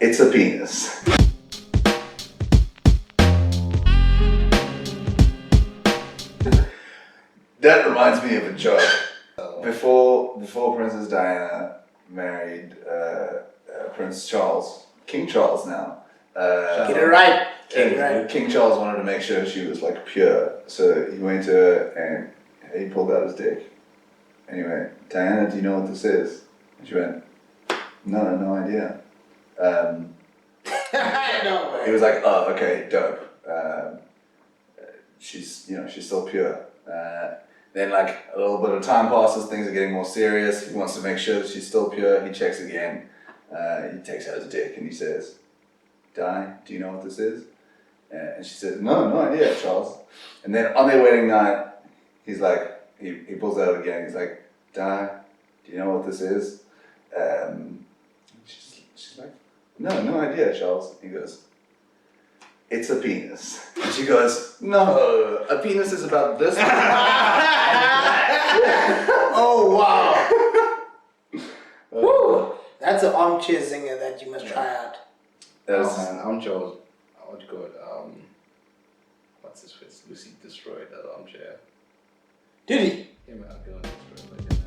It's a penis. That reminds me of a joke. Before Princess Diana married Prince Charles, King Charles now. Get it right. King Charles wanted to make sure she was like pure, so he went to her and he pulled out his dick. Anyway, Diana, do you know what this is? And she went, no idea. No way. He was like, oh, okay, dope. She's still pure. Then like a little bit of time passes, things are getting more serious. He wants to make sure that she's still pure. He checks again. He takes out his dick and he says, Di, do you know what this is? And she says, no idea, Charles. And then on their wedding night, he's like, he pulls it out again. He's like, Di, do you know what this is? She's like, no idea, Charles. He goes, it's a penis. And she goes, no, a penis is about this. Oh, wow. Woo. That's an armchair zinger that you must try out. Man, I'm Charles. What do you call it? What's his face? Lucy destroyed that armchair. Did he? Yeah, man, I'm gonna destroy it like that.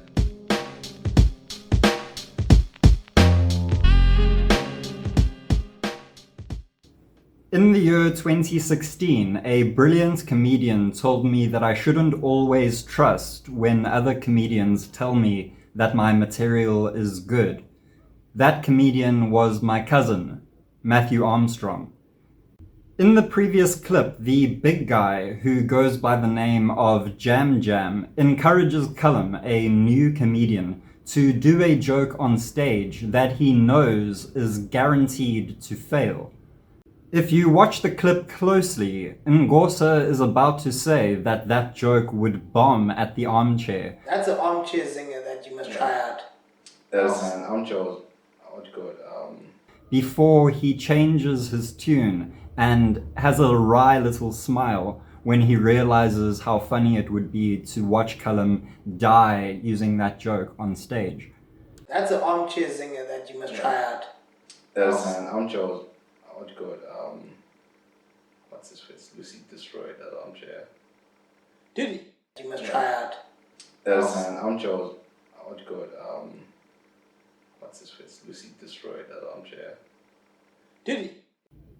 In the year 2016, a brilliant comedian told me that I shouldn't always trust when other comedians tell me that my material is good. That comedian was my cousin, Matthew Armstrong. In the previous clip, the big guy, who goes by the name of Jam Jam, encourages Callum, a new comedian, to do a joke on stage that he knows is guaranteed to fail. If you watch the clip closely, Ngosa is about to say that that joke would bomb at the armchair. That's an armchair zinger that you must try out. Man, I'm Charles. What do you call it? Before he changes his tune and has a wry little smile when he realizes how funny it would be to watch Callum die using that joke on stage. That's an armchair zinger that you must try out. Man, I'm Charles. What do you call it? What's his face? Lucy destroyed that armchair. Did he? You must try out. Man, I'm Charles. What do you call it? What's his face? Lucy destroyed that armchair. Did he?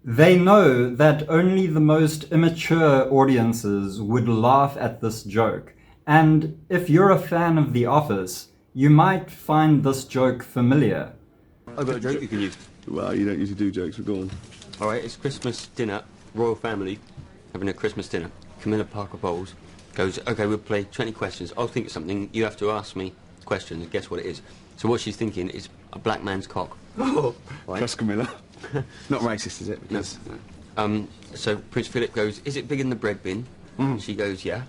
They know that only the most immature audiences would laugh at this joke, and if you're a fan of The Office, you might find this joke familiar. I've got a joke you can use. Well, you don't usually do jokes, but go on. Alright, it's Christmas dinner, royal family, having a Christmas dinner. Camilla Parker Bowles goes, okay, we'll play 20 questions. I'll think of something, you have to ask me questions and guess what it is. So what she's thinking is a black man's cock. Oh, right? trust Camilla. Not racist, is it? Because... No. So Prince Philip goes, is it big in the bread bin? She goes, yeah.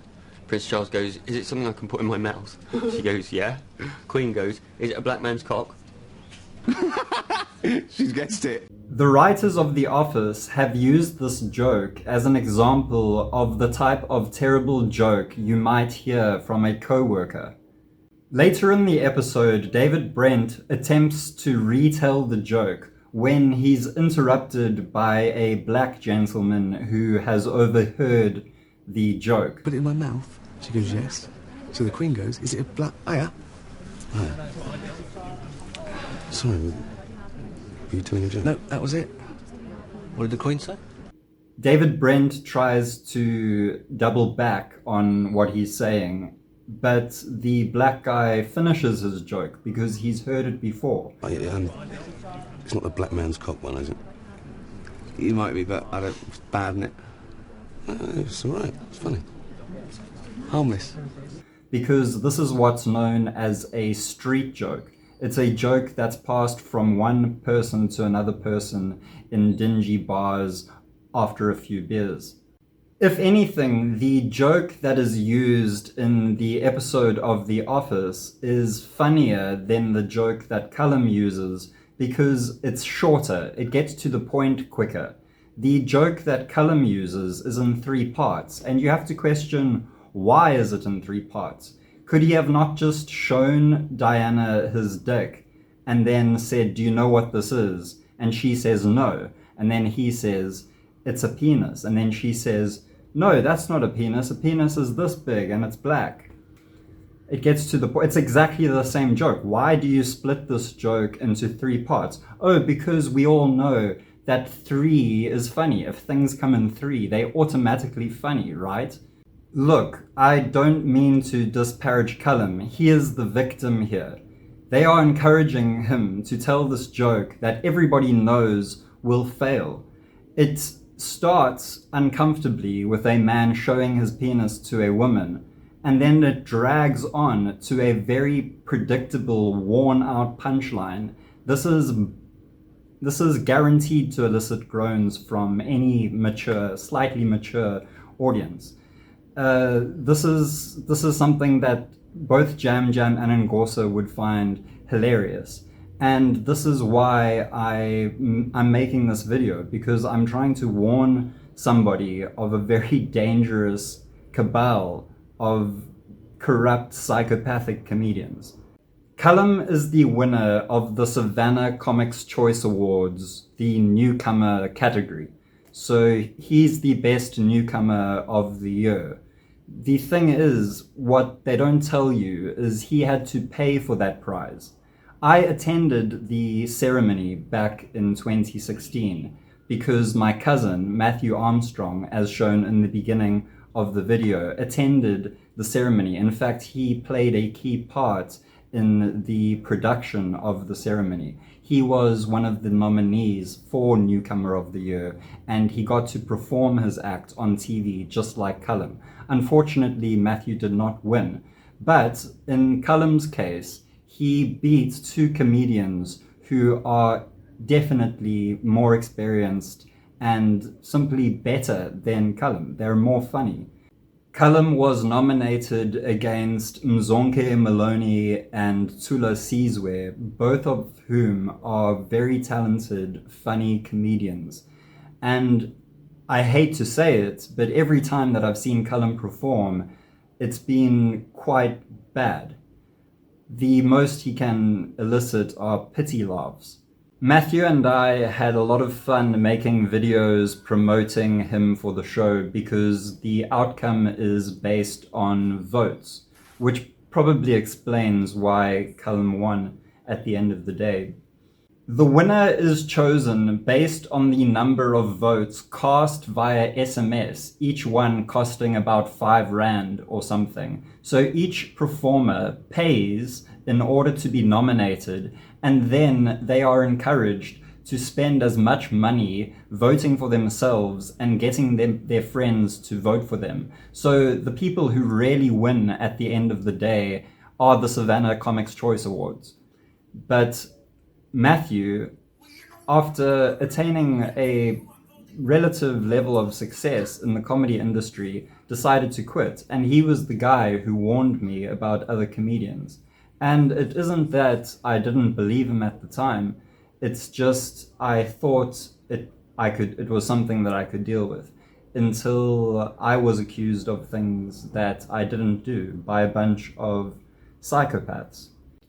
Prince Charles goes, is it something I can put in my mouth? She goes, yeah. Queen goes, is it a black man's cock? She's guessed it. The writers of The Office have used this joke as an example of the type of terrible joke you might hear from a coworker. Later in the episode, David Brent attempts to retell the joke when he's interrupted by a black gentleman who has overheard the joke. Put it in my mouth. She goes, yes. So the Queen goes, is it a black... Hiya. Hiya. Sorry, were you telling a joke? No, that was it. What did the Queen say? David Brent tries to double back on what he's saying, but the black guy finishes his joke because he's heard it before. Oh, yeah, it's not the black man's cock one, is it? It might be, but I don't... It's bad, isn't it? It's all right. It's funny. Harmless. Because this is what's known as a street joke. It's a joke that's passed from one person to another person in dingy bars after a few beers. If anything, the joke that is used in the episode of The Office is funnier than the joke that Callum uses because it's shorter, it gets to the point quicker. The joke that Callum uses is in 3 parts, and you have to question, why is it in 3 parts? Could he have not just shown Diana his dick and then said, do you know what this is? And she says no. And then he says, it's a penis. And then she says, no, that's not a penis. A penis is this big and it's black. It gets to the point. It's exactly the same joke. Why do you split this joke into 3 parts? Oh, because we all know that 3 is funny. If things come in 3, they're automatically funny, right? Look, I don't mean to disparage Callum. He is the victim here. They are encouraging him to tell this joke that everybody knows will fail. It starts uncomfortably with a man showing his penis to a woman, and then it drags on to a very predictable, worn-out punchline. This is guaranteed to elicit groans from any mature, slightly mature audience. This is something that both Jam Jam and Ngosa would find hilarious. And this is why I'm making this video, because I'm trying to warn somebody of a very dangerous cabal of corrupt, psychopathic comedians. Callum is the winner of the Savannah Comics Choice Awards, the newcomer category. So he's the best newcomer of the year. The thing is, what they don't tell you is he had to pay for that prize. I attended the ceremony back in 2016 because my cousin, Matthew Armstrong, as shown in the beginning of the video, attended the ceremony. In fact, he played a key part in the production of the ceremony. He was one of the nominees for Newcomer of the Year, and he got to perform his act on TV just like Callum. Unfortunately, Matthew did not win, but in Callum's case, he beat 2 comedians who are definitely more experienced and simply better than Callum. They're more funny. Callum was nominated against Mzonke Maloney and Tula Sizwe, both of whom are very talented, funny comedians. And I hate to say it, but every time that I've seen Callum perform, it's been quite bad. The most he can elicit are pity laughs. Matthew and I had a lot of fun making videos promoting him for the show because the outcome is based on votes, which probably explains why Callum won at the end of the day. The winner is chosen based on the number of votes cast via SMS, each one costing about 5 Rand or something. So each performer pays in order to be nominated, and then they are encouraged to spend as much money voting for themselves and getting their friends to vote for them. So the people who really win at the end of the day are the Savannah Comics Choice Awards. But Matthew, after attaining a relative level of success in the comedy industry, decided to quit. And he was the guy who warned me about other comedians. And it isn't that I didn't believe him at the time. It's just I thought it was something that I could deal with until I was accused of things that I didn't do by a bunch of psychopaths.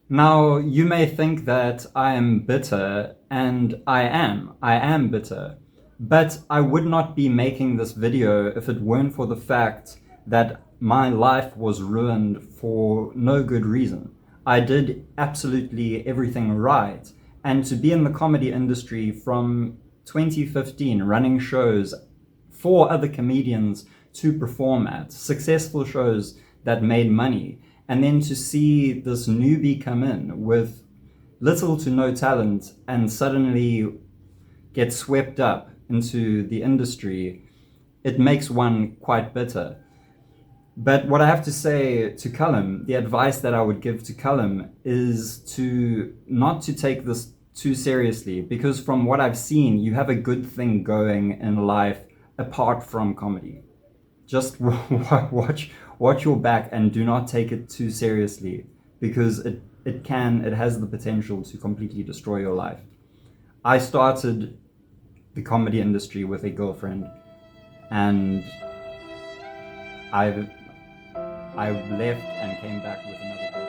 Now, you may think that I am bitter, and I am bitter, but I would not be making this video if it weren't for the fact that my life was ruined for no good reason. I did absolutely everything right, and to be in the comedy industry from 2015, running shows for other comedians to perform at, successful shows that made money, and then to see this newbie come in with little to no talent and suddenly get swept up into the industry, it makes one quite bitter. But what I have to say to Callum, the advice that I would give to Callum is to not to take this too seriously, because from what I've seen, you have a good thing going in life apart from comedy. Just watch your back and do not take it too seriously, because it has the potential to completely destroy your life. I started the comedy industry with a girlfriend, and I left and came back with another girlfriend.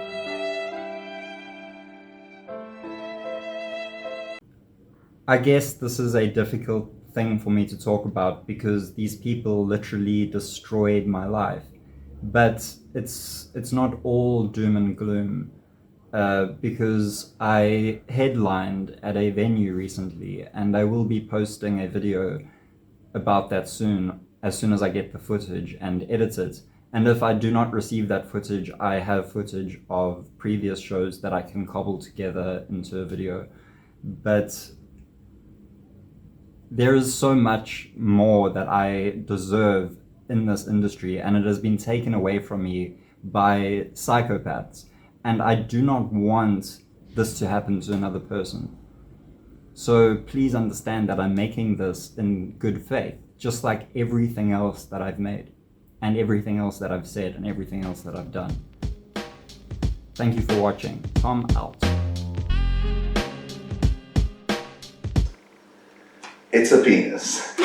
I guess this is a difficult thing for me to talk about because these people literally destroyed my life. But it's not all doom and gloom. Because I headlined at a venue recently, and I will be posting a video about that soon, as soon as I get the footage and edit it. And if I do not receive that footage, I have footage of previous shows that I can cobble together into a video. But there is so much more that I deserve in this industry, and it has been taken away from me by psychopaths. And I do not want this to happen to another person. So please understand that I'm making this in good faith, just like everything else that I've made, and everything else that I've said, and everything else that I've done. Thank you for watching. Tom out. It's a penis.